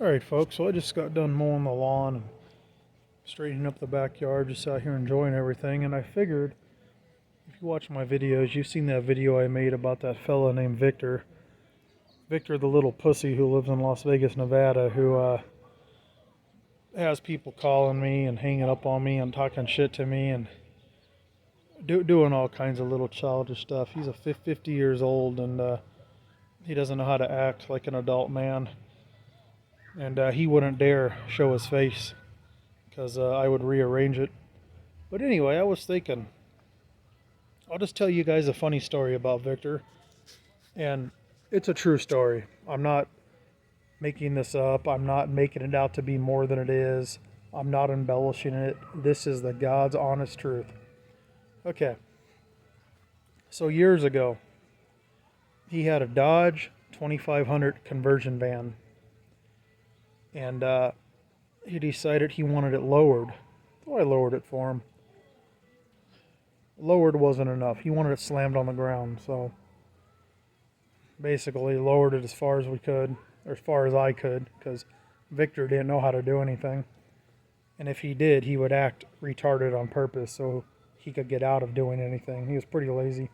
Alright folks, so I just got done mowing the lawn and straightening up the backyard, just out here enjoying everything, and I figured, if you watch my videos, you've seen that video I made about that fella named Victor. Victor the little pussy who lives in Las Vegas, Nevada, who has people calling me and hanging up on me and talking shit to me and doing all kinds of little childish stuff. He's a 50 years old and he doesn't know how to act like an adult man, and he wouldn't dare show his face because I would rearrange it. But anyway, I was thinking, I'll just tell you guys a funny story about Victor, and it's a true story. I'm not making this up. I'm not making it out to be more than it is. I'm not embellishing it. This is the God's honest truth. Okay, so years ago, he had a Dodge 2500 conversion van, and he decided he wanted it lowered. So I lowered it for him. Lowered wasn't enough. He wanted it slammed on the ground, so basically lowered it as far as we could, or as far as I could, because Victor didn't know how to do anything. And if he did, he would act retarded on purpose so he could get out of doing anything. He was pretty lazy.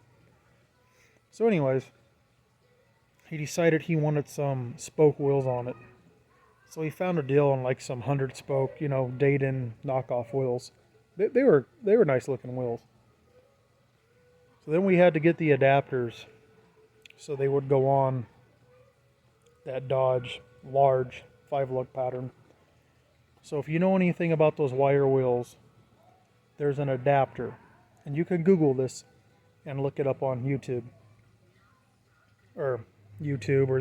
So anyways, he decided he wanted some spoke wheels on it. So he found a deal on like some 100 spoke, Dayton knockoff wheels. They were nice looking wheels. So then we had to get the adapters so they would go on that Dodge large 5-lug pattern. So if you know anything about those wire wheels, there's an adapter. And you can Google this and look it up on YouTube or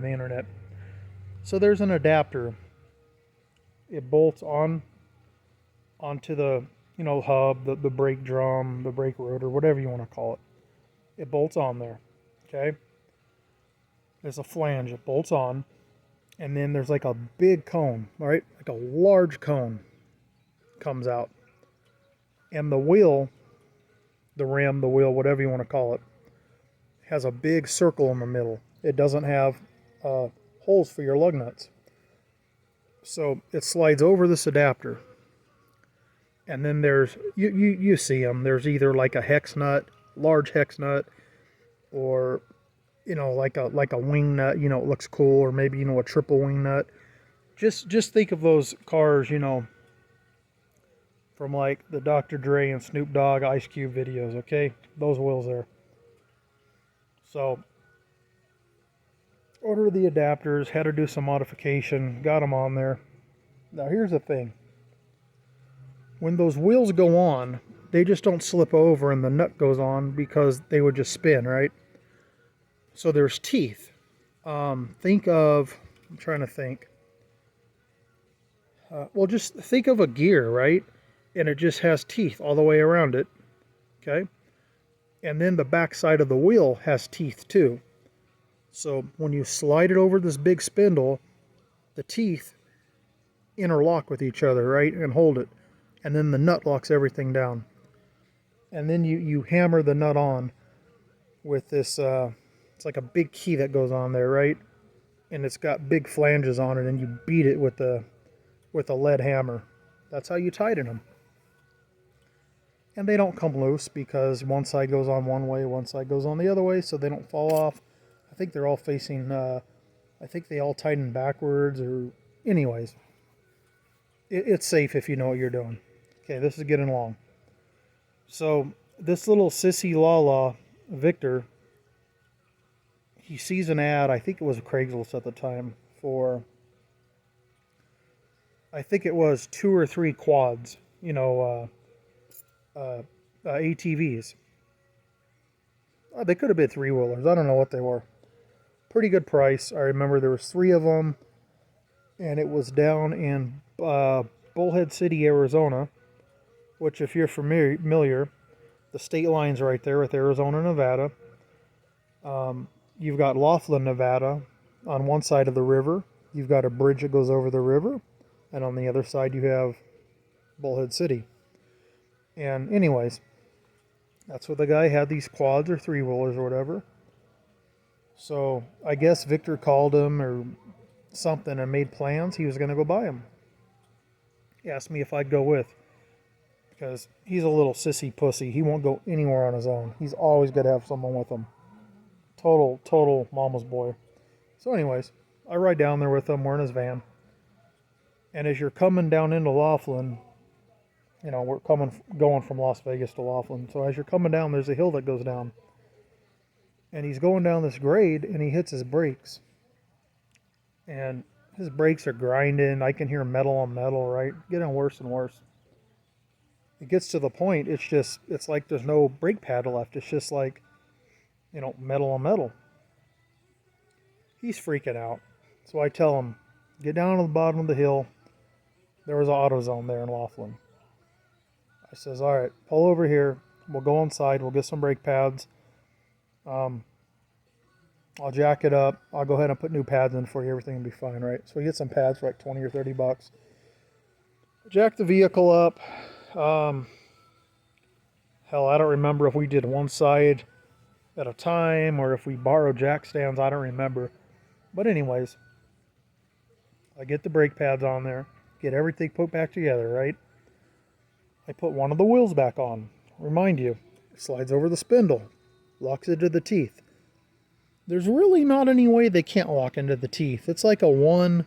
the internet. So there's an adapter. It bolts onto the hub, the brake drum, the brake rotor, whatever you want to call it. It bolts on there. Okay? There's a flange. It bolts on. And then there's like a big cone, right? Like a large cone comes out. And the wheel, the rim, the wheel, whatever you want to call it, has a big circle in the middle. It doesn't have holes for your lug nuts. So it slides over this adapter. And then there's, you see them, there's either like a hex nut, large hex nut, or like a wing nut, it looks cool, or maybe a triple wing nut. Just think of those cars, from like the Dr. Dre and Snoop Dogg Ice Cube videos, okay? Those wheels there. So ordered the adapters, had to do some modification, got them on there. Now here's the thing. When those wheels go on, they just don't slip over and the nut goes on because they would just spin, right? So there's teeth. I'm trying to think. Just think of a gear, right? And it just has teeth all the way around it. Okay? And then the back side of the wheel has teeth too. So when you slide it over this big spindle, the teeth interlock with each other, right? And hold it. And then the nut locks everything down. And then you hammer the nut on with this, it's like a big key that goes on there, right? And it's got big flanges on it, and you beat it with a lead hammer. That's how you tighten them. And they don't come loose because one side goes on one way, one side goes on the other way, so they don't fall off. I think they're all facing, I think they all tighten backwards, or anyways. It's safe if you know what you're doing. Okay, this is getting long. So this little sissy Lala, Victor, he sees an ad, I think it was Craigslist at the time, for, I think it was 2 or 3 quads, ATVs. They could have been 3-wheelers. I don't know what they were. Pretty good price. I remember there was 3 of them, and it was down in Bullhead City, Arizona, which, if you're familiar, the state line's right there with Arizona and Nevada. You've got Laughlin, Nevada, on one side of the river. You've got a bridge that goes over the river, and on the other side you have Bullhead City. And anyways, that's where the guy had these quads or 3-wheelers or whatever. So I guess Victor called him or something and made plans, he was going to go buy them. He asked me if I'd go with, because he's a little sissy pussy. He won't go anywhere on his own. He's always got to have someone with him. Total mama's boy. So anyways, I ride down there with him. We're in his van. And as you're coming down into Laughlin, you know, we're going from Las Vegas to Laughlin. So as you're coming down, there's a hill that goes down. And he's going down this grade, and he hits his brakes. And his brakes are grinding. I can hear metal on metal, right? Getting worse and worse. It gets to the point, it's like there's no brake pad left. It's just like, you know, metal on metal. He's freaking out. So I tell him, get down to the bottom of the hill. There was an AutoZone there in Laughlin. I says, all right, pull over here. We'll go inside. We'll get some brake pads. I'll jack it up. I'll go ahead and put new pads in for you. Everything will be fine, right? So we get some pads for like 20 or 30 bucks. Jack the vehicle up. Hell, I don't remember if we did one side at a time or if we borrowed jack stands. I don't remember. But anyways, I get the brake pads on there. Get everything put back together, right? I put one of the wheels back on. Remind you, it slides over the spindle. Locks into the teeth. There's really not any way they can't lock into the teeth. It's like a one...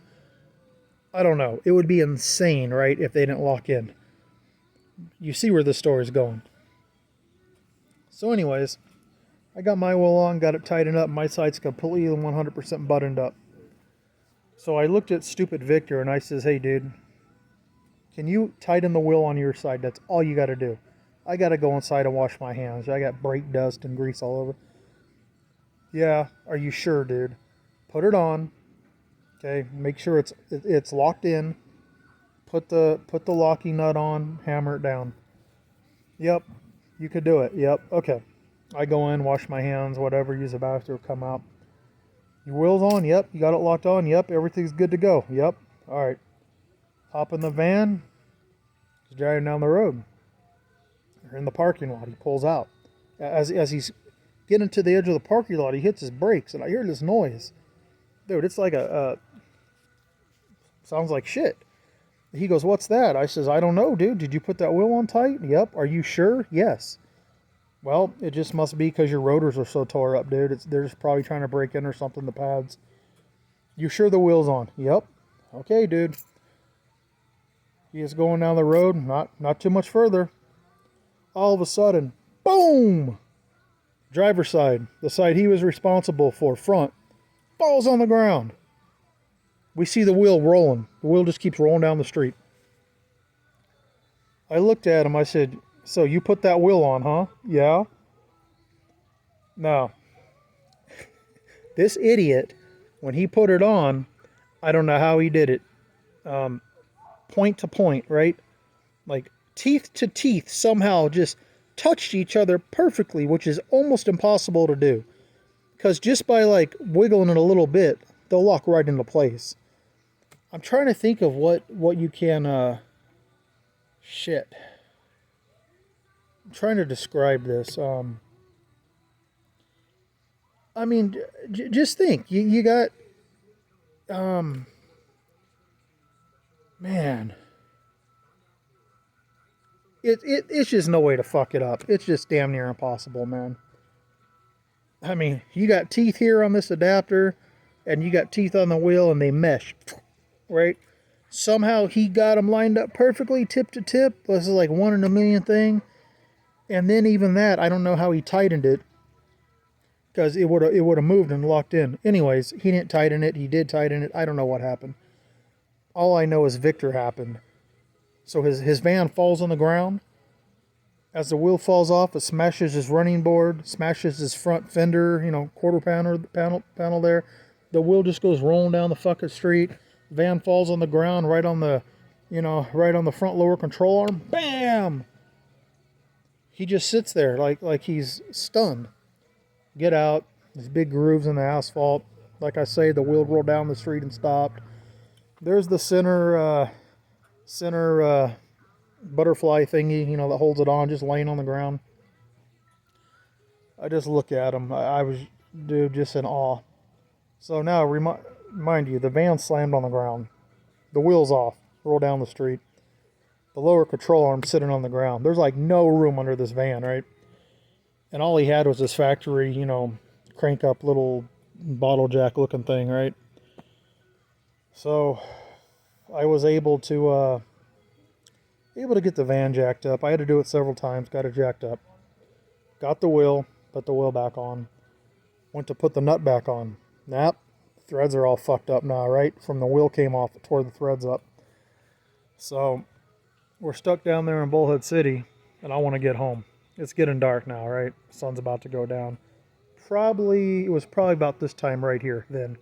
I don't know. It would be insane, right, if they didn't lock in. You see where this story's going. So anyways, I got my wheel on, got it tightened up. My side's completely 100% buttoned up. So I looked at stupid Victor and I says, hey dude, can you tighten the wheel on your side? That's all you got to do. I got to go inside and wash my hands. I got brake dust and grease all over. Yeah, are you sure, dude? Put it on. Okay, make sure it's locked in. Put the locking nut on, hammer it down. Yep, you could do it. Yep, okay. I go in, wash my hands, whatever, use a bathroom, come out. Your wheel's on? Yep. You got it locked on? Yep. Everything's good to go. Yep. All right. Hop in the van. He's driving down the road. We're in the parking lot. He pulls out. As he's getting to the edge of the parking lot, he hits his brakes, and I hear this noise. Dude, it's like sounds like shit. He goes, what's that? I says, I don't know, dude. Did you put that wheel on tight? Yep. Are you sure? Yes. Well, it just must be because your rotors are so tore up, dude. They're just probably trying to break in or something, the pads. You sure the wheel's on? Yep. Okay, dude. He is going down the road, not too much further. All of a sudden, boom! Driver's side, the side he was responsible for, front, falls on the ground. We see the wheel rolling. The wheel just keeps rolling down the street. I looked at him, I said, so you put that wheel on, huh? Yeah. No. This idiot, when he put it on, I don't know how he did it. Point to point, right? Like teeth to teeth somehow just touched each other perfectly, which is almost impossible to do. Because just by like wiggling it a little bit, they'll lock right into place. I'm trying to think of what you can, shit. I'm trying to describe this. I mean, just think. You got, man. It's just no way to fuck it up. It's just damn near impossible, man. I mean, you got teeth here on this adapter, and you got teeth on the wheel, and they mesh, right? Somehow he got them lined up perfectly, tip to tip. This is like 1 in a million thing. And then even that, I don't know how he tightened it, because it would have moved and locked in. Anyways, he didn't tighten it. He did tighten it. I don't know what happened. All I know is Victor happened. So his van falls on the ground. As the wheel falls off, it smashes his running board, smashes his front fender, quarter panel there. The wheel just goes rolling down the fucking street. Van falls on the ground right on the front lower control arm. Bam! He just sits there like he's stunned. Get out. There's big grooves in the asphalt. Like I say, the wheel rolled down the street and stopped. There's the center butterfly thingy, that holds it on, just laying on the ground. I just look at him. I was, dude, just in awe. So now mind you, the van slammed on the ground. The wheels off, roll down the street. The lower control arm sitting on the ground. There's like no room under this van, right? And all he had was this factory, crank up little bottle jack looking thing, right? So I was able to get the van jacked up. I had to do it several times, got it jacked up. Got the wheel, put the wheel back on. Went to put the nut back on. Nap, threads are all fucked up now, right? From the wheel came off, it tore the threads up. So we're stuck down there in Bullhead City, and I want to get home. It's getting dark now, right? Sun's about to go down. It was probably about this time right here then.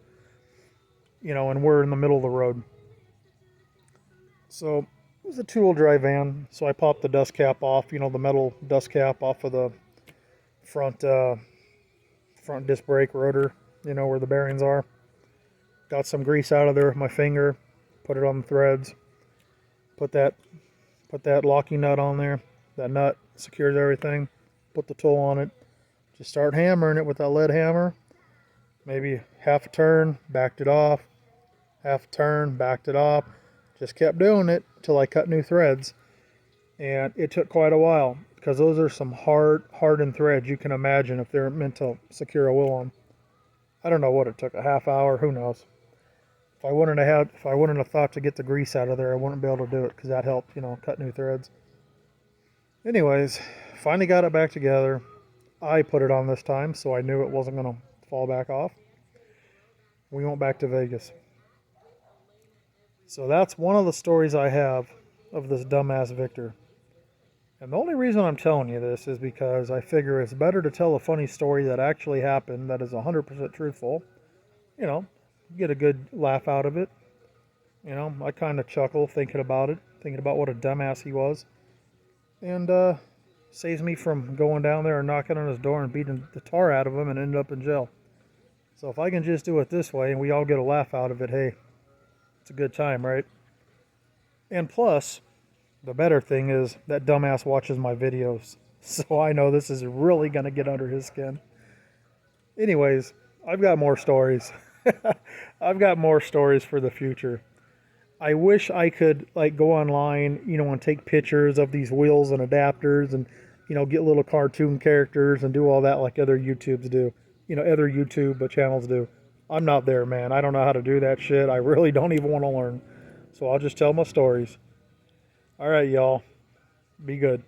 And we're in the middle of the road. So it was a 2-wheel drive van, so I popped the dust cap off, the metal dust cap off of the front disc brake rotor, where the bearings are. Got some grease out of there with my finger, put it on the threads, put that locking nut on there. That nut secures everything. Put the tool on it. Just start hammering it with that lead hammer. Maybe half a turn, backed it off. Half a turn, backed it off. Just kept doing it until I cut new threads. And it took quite a while, because those are some hardened threads you can imagine if they're meant to secure a wheel on. I don't know what it took, a half hour, who knows. If I wouldn't have thought to get the grease out of there, I wouldn't be able to do it, because that helped, cut new threads. Anyways, finally got it back together. I put it on this time, so I knew it wasn't going to fall back off. We went back to Vegas. So that's one of the stories I have of this dumbass Victor. And the only reason I'm telling you this is because I figure it's better to tell a funny story that actually happened, that is 100% truthful. Get a good laugh out of it. I kind of chuckle thinking about what a dumbass he was. And saves me from going down there and knocking on his door and beating the tar out of him and ending up in jail. So if I can just do it this way and we all get a laugh out of it, hey, it's a good time, right? And plus, the better thing is that dumbass watches my videos, so I know this is really going to get under his skin. Anyways, I've got more stories. I've got more stories for the future. I wish I could go online, and take pictures of these wheels and adapters and, get little cartoon characters and do all that like other YouTubes do. Other YouTube channels do. I'm not there, man. I don't know how to do that shit. I really don't even want to learn. So I'll just tell my stories. All right, y'all. Be good.